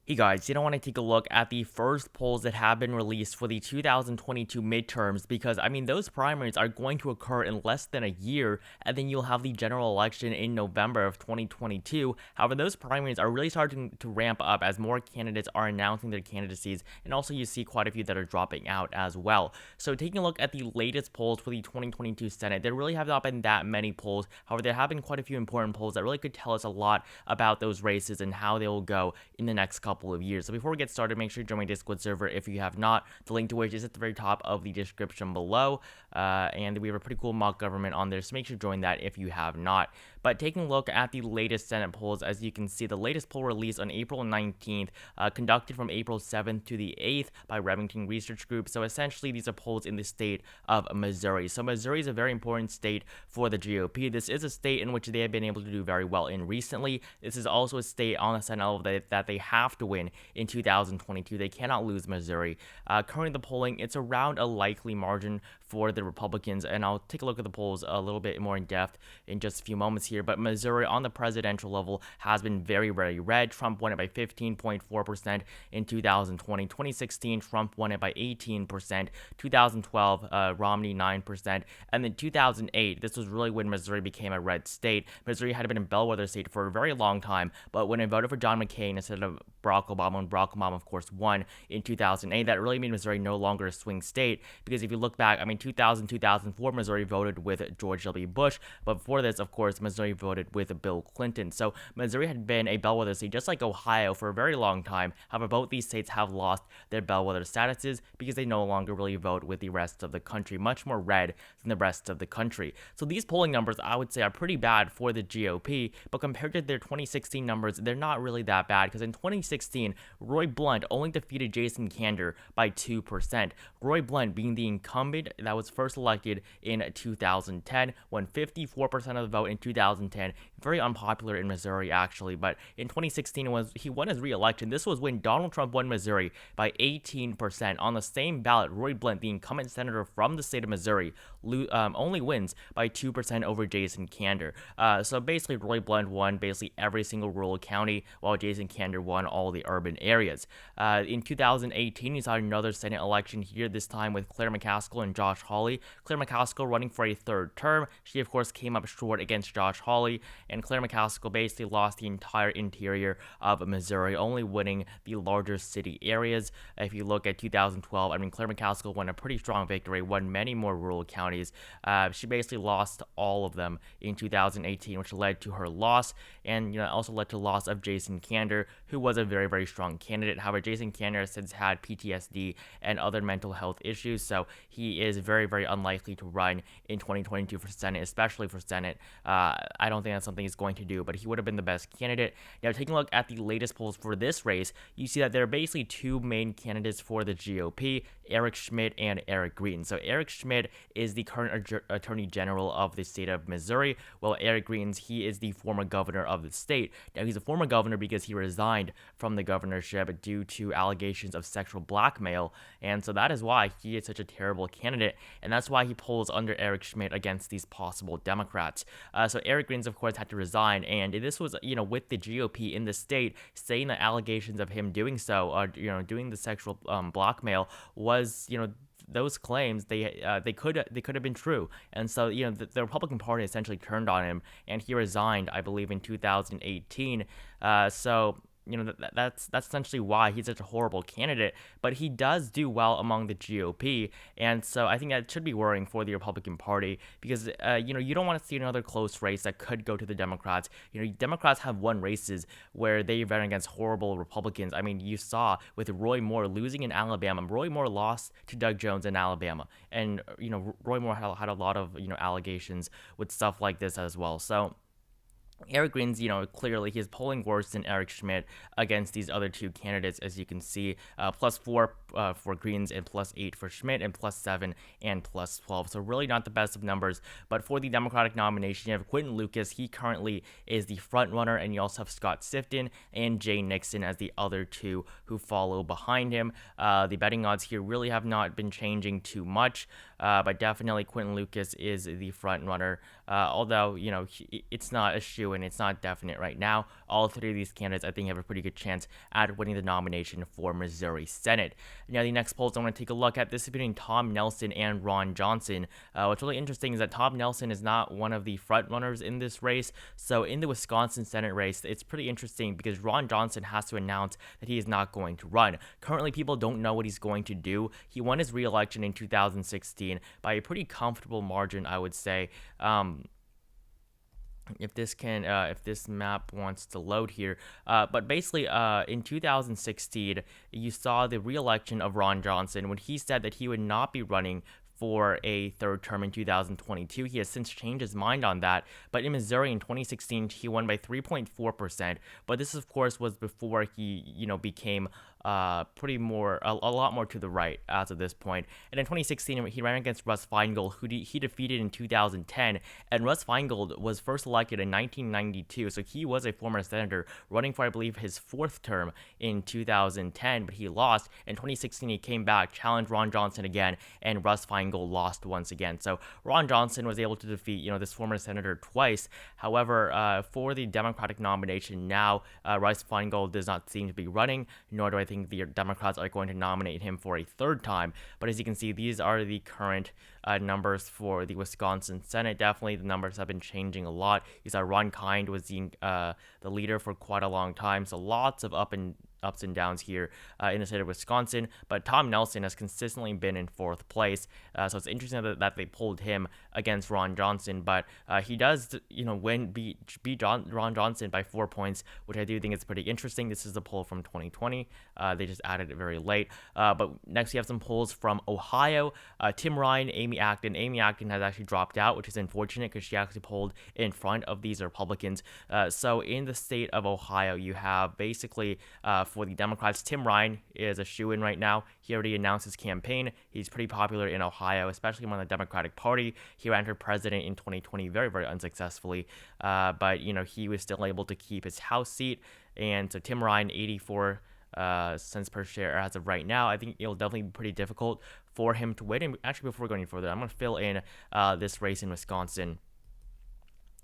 Hey guys, want to take a look at the first polls that have been released for the 2022 midterms because, those primaries are going to occur in less than a year, and then you'll have the general election in November of 2022. However, those primaries are really starting to ramp up as more candidates are announcing their candidacies, and also you see quite a few that are dropping out as well. So, taking a look at the latest polls for the 2022 Senate, there really have not been that many polls. However, there have been quite a few important polls that really could tell us a lot about those races and how they will go in the next couple of years. So before we get started, make sure to join my Discord server if you have not. The link to which is at the very top of the description below. And we have a pretty cool mock government on there, so make sure to join that if you have not. But taking a look at the latest Senate polls, as you can see, the latest poll released on April 19th, conducted from April 7th to the 8th by Remington Research Group. So essentially, these are polls in the state of Missouri. So Missouri is a very important state for the GOP. This is a state in which they have been able to do very well in recently. This is also a state on the Senate level that they have to win in 2022. They cannot lose Missouri. Currently, the polling, it's around a likely margin for the Republicans, and I'll take a look at the polls a little bit more in depth in just a few moments here. But Missouri on the presidential level has been very, very red. Trump won it by 15.4% in 2020. 2016, Trump won it by 18%. 2012, Romney 9%. And then 2008, this was really when Missouri became a red state. Missouri had been a bellwether state for a very long time, but when it voted for John McCain instead of Barack Obama, and Barack Obama, of course, won in 2008, that really made Missouri no longer a swing state, because if you look back, 2000, 2004, Missouri voted with George W. Bush, but before this, of course, Missouri voted with Bill Clinton. So Missouri had been a bellwether state, just like Ohio, for a very long time. However, both these states have lost their bellwether statuses because they no longer really vote with the rest of the country, much more red than the rest of the country. So these polling numbers, I would say, are pretty bad for the GOP, but compared to their 2016 numbers, they're not really that bad, because in 2016, Roy Blunt only defeated Jason Kander by 2%. Roy Blunt, being the incumbent that was first elected in 2010, won 54% of the vote in 2010. Very unpopular in Missouri, actually, but in 2016, he won his re-election. This was when Donald Trump won Missouri by 18%. On the same ballot, Roy Blunt, the incumbent senator from the state of Missouri, only wins by 2% over Jason Kander. So basically, Roy Blunt won basically every single rural county, while Jason Kander won all the urban areas. In 2018, you saw another Senate election here, this time with Claire McCaskill and Josh Hawley. Claire McCaskill running for a third term. She, of course, came up short against Josh Hawley, and Claire McCaskill basically lost the entire interior of Missouri, only winning the larger city areas. If you look at 2012, Claire McCaskill won a pretty strong victory, won many more rural counties. She basically lost all of them in 2018, which led to her loss, and also led to the loss of Jason Kander, who was a very, very strong candidate. However, Jason Kander has since had PTSD and other mental health issues, so he is very, very unlikely to run in 2022 for Senate, especially for Senate. I don't think that's something he's going to do, but he would have been the best candidate. Now, taking a look at the latest polls for this race, you see that there are basically two main candidates for the GOP, Eric Schmidt and Eric Greene. So Eric Schmidt is the current Attorney General of the state of Missouri, while Eric Greene, he is the former governor of the state. Now, he's a former governor because he resigned from the governorship due to allegations of sexual blackmail, and so that is why he is such a terrible candidate, and that's why he polls under Eric Schmidt against these possible Democrats. So Eric Greene, of course, had to resign, and this was, with the GOP in the state saying that allegations of him doing so, doing the sexual blackmail was, those claims they could have been true, and so the Republican Party essentially turned on him, and he resigned, I believe, in 2018. So that's essentially why he's such a horrible candidate, but he does do well among the GOP, and so I think that should be worrying for the Republican Party, because you don't want to see another close race that could go to the Democrats. Democrats have won races where they ran against horrible Republicans. You saw with Roy Moore losing in Alabama. Roy Moore lost to Doug Jones in Alabama, and Roy Moore had a lot of allegations with stuff like this as well. So Eric Green's, clearly he's polling worse than Eric Schmidt against these other two candidates, as you can see, +4 for Greens and +8 for Schmidt and +7 and +12. So really not the best of numbers. But for the Democratic nomination, you have Quentin Lucas. He currently is the front runner, and you also have Scott Sifton and Jay Nixon as the other two who follow behind him. The betting odds here really have not been changing too much, but definitely Quentin Lucas is the front runner. Although it's not a shoe shoo-in. It's not definite right now. All three of these candidates, I think, have a pretty good chance at winning the nomination for Missouri Senate. Now, the next polls I want to take a look at, this is between Tom Nelson and Ron Johnson. What's really interesting is that Tom Nelson is not one of the front runners in this race. So in the Wisconsin Senate race, it's pretty interesting because Ron Johnson has to announce that he is not going to run. Currently, people don't know what he's going to do. He won his re-election in 2016 by a pretty comfortable margin, I would say. If this map wants to load here, but basically, in 2016, you saw the re-election of Ron Johnson when he said that he would not be running for a third term in 2022. He has since changed his mind on that, but in Missouri in 2016, he won by 3.4%, but this, of course, was before he, became a lot more to the right as of this point. And in 2016, he ran against Russ Feingold, who he defeated in 2010, and Russ Feingold was first elected in 1992, so he was a former senator running for, I believe, his fourth term in 2010, but he lost. In 2016, he came back, challenged Ron Johnson again, and Russ Feingold lost once again. So Ron Johnson was able to defeat, this former senator twice. However, for the Democratic nomination now, Russ Feingold does not seem to be running, nor do I think the Democrats are going to nominate him for a third time. But as you can see, these are the current numbers for the Wisconsin Senate. Definitely, the numbers have been changing a lot. You saw Ron Kind was the leader for quite a long time, so lots of ups and downs here in the state of Wisconsin, but Tom Nelson has consistently been in fourth place, so it's interesting that they pulled him against Ron Johnson, but he does, beat Ron Johnson by 4 points, which I do think is pretty interesting. This is a poll from 2020. They just added it very late, but next we have some polls from Ohio. Tim Ryan, Amy Acton. Amy Acton has actually dropped out, which is unfortunate because she actually polled in front of these Republicans. So in the state of Ohio, you have basically for the Democrats, Tim Ryan is a shoo-in right now. He already announced his campaign. He's pretty popular in Ohio, especially among the Democratic Party. He ran for president in 2020 very, very unsuccessfully, but he was still able to keep his House seat. And so Tim Ryan, 84 cents per share as of right now. I think it'll definitely be pretty difficult for him to win. And actually, before going any further, I'm going to fill in this race in Wisconsin.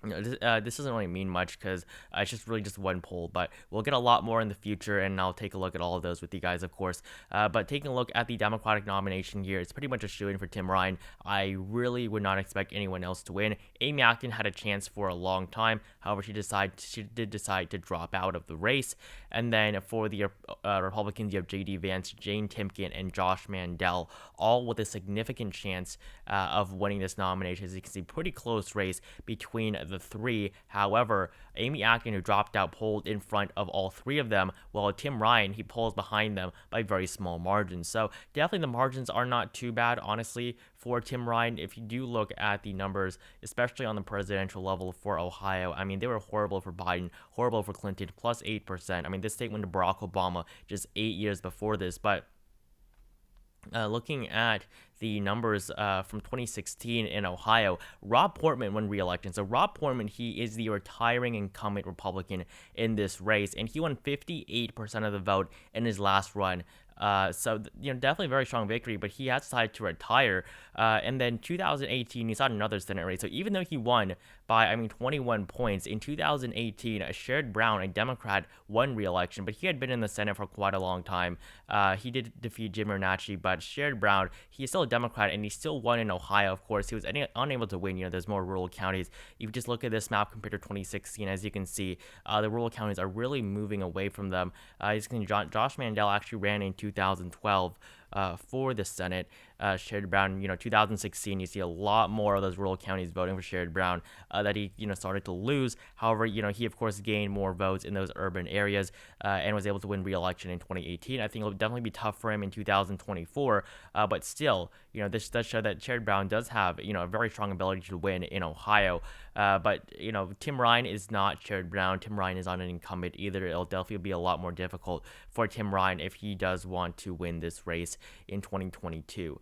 This doesn't really mean much because it's just really just one poll, but we'll get a lot more in the future, and I'll take a look at all of those with you guys, of course. But taking a look at the Democratic nomination here, it's pretty much a shoo-in for Tim Ryan. I really would not expect anyone else to win. Amy Acton had a chance for a long time. However, she did decide to drop out of the race. And then for the Republicans, you have J.D. Vance, Jane Timken, and Josh Mandel, all with a significant chance of winning this nomination. As you can see, pretty close race between the three. However, Amy Acton, who dropped out, polled in front of all three of them, while Tim Ryan, he polls behind them by very small margins. So definitely the margins are not too bad, honestly, for Tim Ryan. If you do look at the numbers, especially on the presidential level for Ohio, I mean, they were horrible for Biden, horrible for Clinton, plus 8%. I mean, this state went to Barack Obama just 8 years before this, but looking at the numbers from 2016 in Ohio, Rob Portman won re-election. So Rob Portman, he is the retiring incumbent Republican in this race, and he won 58% of the vote in his last run. So definitely a very strong victory, but he has decided to retire. And then 2018, he saw another Senate race. So even though he won by, 21 points, in 2018, Sherrod Brown, a Democrat, won re-election, but he had been in the Senate for quite a long time. He did defeat Jim Bernacchi, but Sherrod Brown, he is still a Democrat, and he still won in Ohio, of course. He was unable to win. There's more rural counties. If you just look at this map compared to 2016, as you can see, the rural counties are really moving away from them. Josh Mandel actually ran in 2012 for the Senate. Sherrod Brown, 2016, you see a lot more of those rural counties voting for Sherrod Brown that he, started to lose. However, he, of course, gained more votes in those urban areas and was able to win re-election in 2018. I think it'll definitely be tough for him in 2024, but still, this does show that Sherrod Brown does have, a very strong ability to win in Ohio. But Tim Ryan is not Sherrod Brown. Tim Ryan is not an incumbent either. It'll definitely be a lot more difficult for Tim Ryan if he does want to win this race in 2022.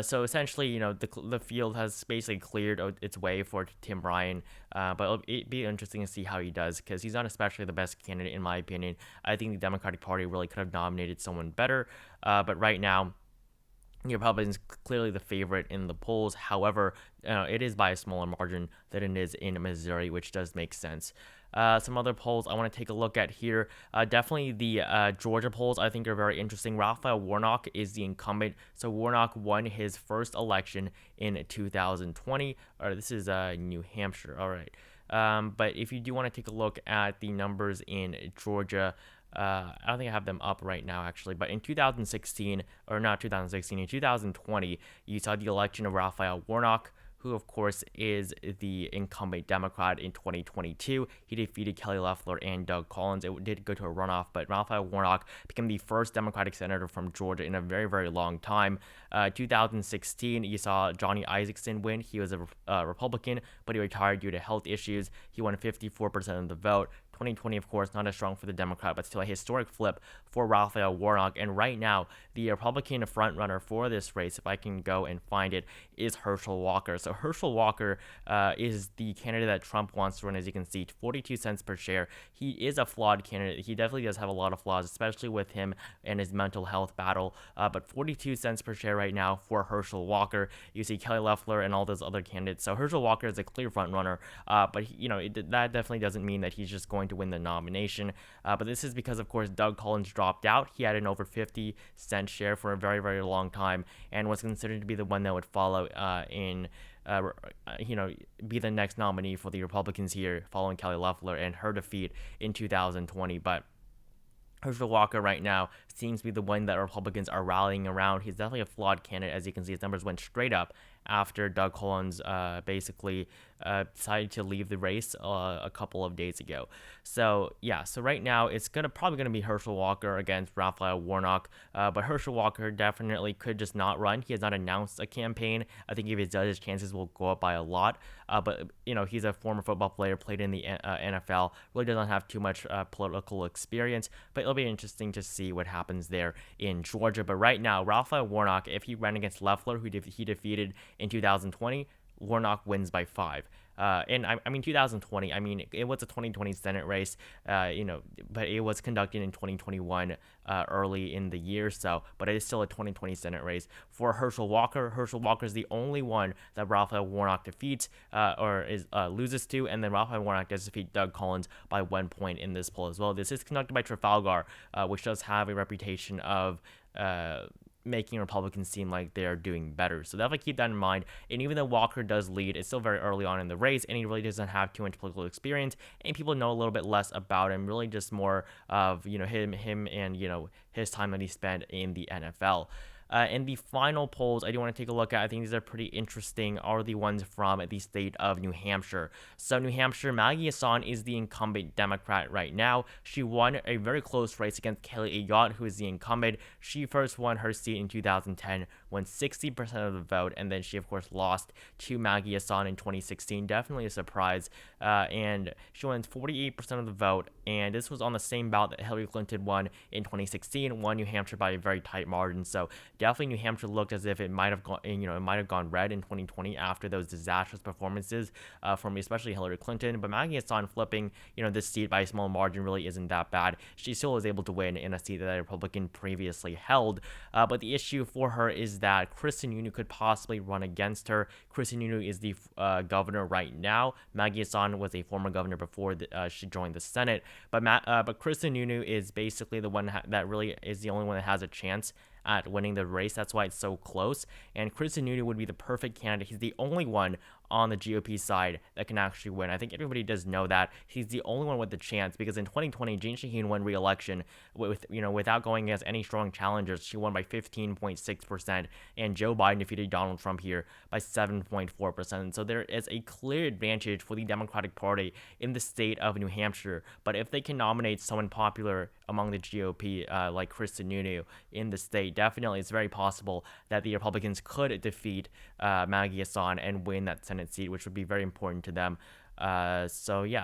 So essentially, the field has basically cleared its way for Tim Ryan, but it'll be interesting to see how he does, because he's not especially the best candidate, in my opinion. I think the Democratic Party really could have nominated someone better, but right now, the Republicans clearly the favorite in the polls. However, it is by a smaller margin than it is in Missouri, which does make sense. Some other polls I want to take a look at here. Definitely the Georgia polls I think are very interesting. Raphael Warnock is the incumbent. So Warnock won his first election in 2020. Or this is New Hampshire. All right. But if you do want to take a look at the numbers in Georgia, I don't think I have them up right now, actually. But in 2016, or not 2016, in 2020, you saw the election of Raphael Warnock, who, of course, is the incumbent Democrat in 2022. He defeated Kelly Loeffler and Doug Collins. It did go to a runoff, but Raphael Warnock became the first Democratic senator from Georgia in a very, very long time. 2016, you saw Johnny Isakson win. He was a Republican, but he retired due to health issues. He won 54% of the vote. 2020, of course, not as strong for the Democrat, but still a historic flip for Raphael Warnock. And right now, the Republican frontrunner for this race, if I can go and find it, is Herschel Walker. So Herschel Walker is the candidate that Trump wants to run, as you can see, 42 cents per share. He is a flawed candidate. He definitely does have a lot of flaws, especially with him and his mental health battle. But 42 cents per share right now for Herschel Walker. You see Kelly Loeffler and all those other candidates. So Herschel Walker is a clear frontrunner, but that definitely doesn't mean that he's just going to win the nomination. But this is because, of course, Doug Collins dropped out. He had an over 50-cent share for a very, very long time and was considered to be the one that would follow be the next nominee for the Republicans here, following Kelly Loeffler and her defeat in 2020. But Herschel Walker right now seems to be the one that Republicans are rallying around. He's definitely a flawed candidate. As you can see, his numbers went straight up after Doug Collins basically decided to leave the race a couple of days ago. So right now it's probably gonna be Herschel Walker against Raphael Warnock. But Herschel Walker definitely could just not run. He has not announced a campaign. I think if he does, his chances will go up by a lot. But he's a former football player, played in the NFL. Really doesn't have too much political experience. But it'll be interesting to see what happens there in Georgia. But right now, Raphael Warnock, if he ran against Loeffler, who he defeated in 2020, Warnock wins by 5. And I mean 2020. I mean, it was a 2020 Senate race, but it was conducted in 2021 early in the year. But it is still a 2020 Senate race for Herschel Walker. Herschel Walker is the only one that Raphael Warnock defeats loses to, and then Raphael Warnock does defeat Doug Collins by 1 point in this poll as well. This is conducted by Trafalgar, which does have a reputation of making Republicans seem like they're doing better. So definitely keep that in mind. And even though Walker does lead, it's still very early on in the race, and he really doesn't have too much political experience, and people know a little bit less about him, really just more of, him and, his time that he spent in the NFL. And the final polls I do want to take a look at, I think these are pretty interesting, are the ones from the state of New Hampshire. So New Hampshire, Maggie Hassan is the incumbent Democrat right now. She won a very close race against Kelly Ayotte, who is the incumbent. She first won her seat in 2010, won 60% of the vote, and then she, of course, lost to Maggie Hassan in 2016. Definitely a surprise. And she won 48% of the vote, and this was on the same ballot that Hillary Clinton won in 2016, won New Hampshire by a very tight margin. So definitely New Hampshire looked as if it might have gone red in 2020 after those disastrous performances from especially Hillary Clinton. But Maggie Hassan flipping, this seat by a small margin really isn't that bad. She still was able to win in a seat that a Republican previously held. But the issue for her is that Kristen Sununu could possibly run against her. Kristen Sununu is the governor right now. Maggie Hassan was a former governor before she joined the Senate. But Kristen Sununu is basically the one that really is the only one that has a chance at winning the race. That's why it's so close. And Kristen Sununu would be the perfect candidate. He's the only one on the GOP side that can actually win. I think everybody does know that. He's the only one with the chance, because in 2020, Jeanne Shaheen won re-election without going against any strong challengers. She won by 15.6%, and Joe Biden defeated Donald Trump here by 7.4%. So there is a clear advantage for the Democratic Party in the state of New Hampshire. But if they can nominate someone popular among the GOP, like Kristen Sununu in the state, definitely it's very possible that the Republicans could defeat Maggie Hassan and win that Senate seat, which would be very important to them.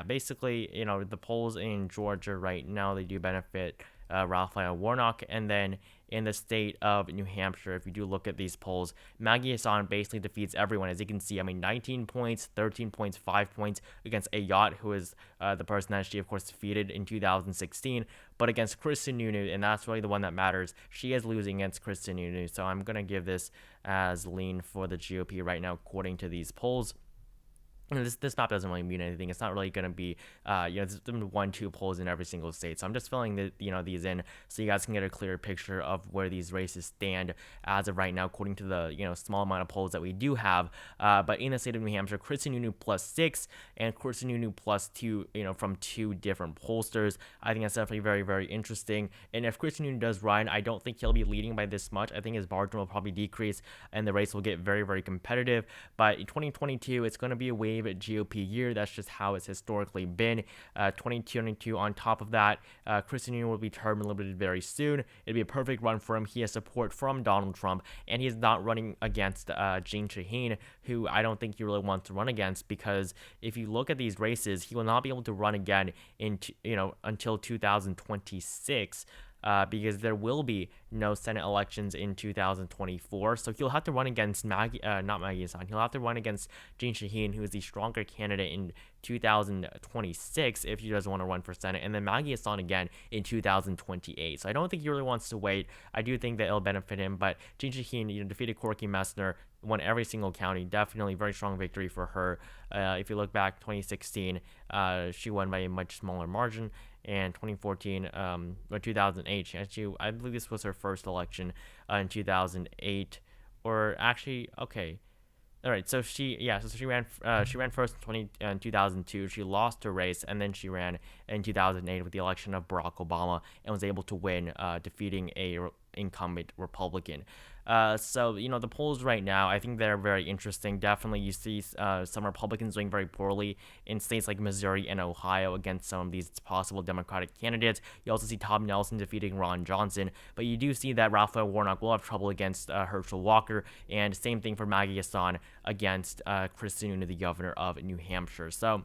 Basically, the polls in Georgia right now, they do benefit Raphael Warnock. And then in the state of New Hampshire, if you do look at these polls, Maggie Hassan basically defeats everyone. As you can see, 19 points, 13 points, 5 points against Ayotte, who is the person that she, of course, defeated in 2016. But against Kristen Sununu, and that's really the one that matters, she is losing against Kristen Sununu. So I'm going to give this as lean for the GOP right now, according to these polls. And this map doesn't really mean anything. It's not really going to be, there's been 1-2 polls in every single state. So I'm just filling these in so you guys can get a clear picture of where these races stand as of right now, according to the, small amount of polls that we do have. But in the state of New Hampshire, Chris Sununu +6 and Chris Sununu +2, from 2 different pollsters. I think that's definitely very, very interesting. And if Chris Sununu does run, I don't think he'll be leading by this much. I think his margin will probably decrease and the race will get very, very competitive. But in 2022, it's going to be a wave GOP year. That's just how it's historically been. 2022 on top of that, Chris Sununu will be term limited very soon. It'd be a perfect run for him. He has support from Donald Trump, and he's not running against Jeanne Shaheen, who I don't think he really wants to run against, because if you look at these races, he will not be able to run again until 2026. Because there will be no Senate elections in 2024. So he'll have to run against not Maggie Hassan. He'll have to run against Jeanne Shaheen, who is the stronger candidate in 2026 if he doesn't want to run for Senate, and then Maggie Hassan again in 2028. So I don't think he really wants to wait. I do think that it'll benefit him, but Jeanne Shaheen, defeated Corky Messner, won every single county. Definitely very strong victory for her. If you look back, 2016, she won by a much smaller margin. And 2014 or 2008, I believe this was her first election in 2008, or actually, okay, all right. So she ran first in 2002. She lost her race, and then she ran in 2008 with the election of Barack Obama and was able to win, defeating a incumbent Republican. So the polls right now, I think they're very interesting. Definitely, you see some Republicans doing very poorly in states like Missouri and Ohio against some of these possible Democratic candidates. You also see Tom Nelson defeating Ron Johnson, but you do see that Raphael Warnock will have trouble against Herschel Walker, and same thing for Maggie Hassan against Chris Sununu, the governor of New Hampshire. So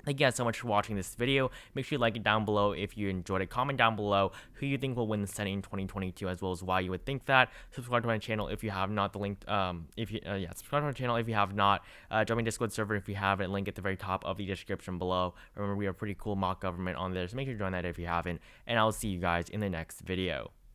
thank you guys so much for watching this video. Make sure you like it down below if you enjoyed it. Comment down below who you think will win the Senate in 2022, as well as why you would think that. Subscribe to my channel if you have not. The link, subscribe to my channel if you have not. Join my Discord server if you haven't. Link at the very top of the description below. Remember, we have a pretty cool mock government on there, so make sure to join that if you haven't. And I'll see you guys in the next video.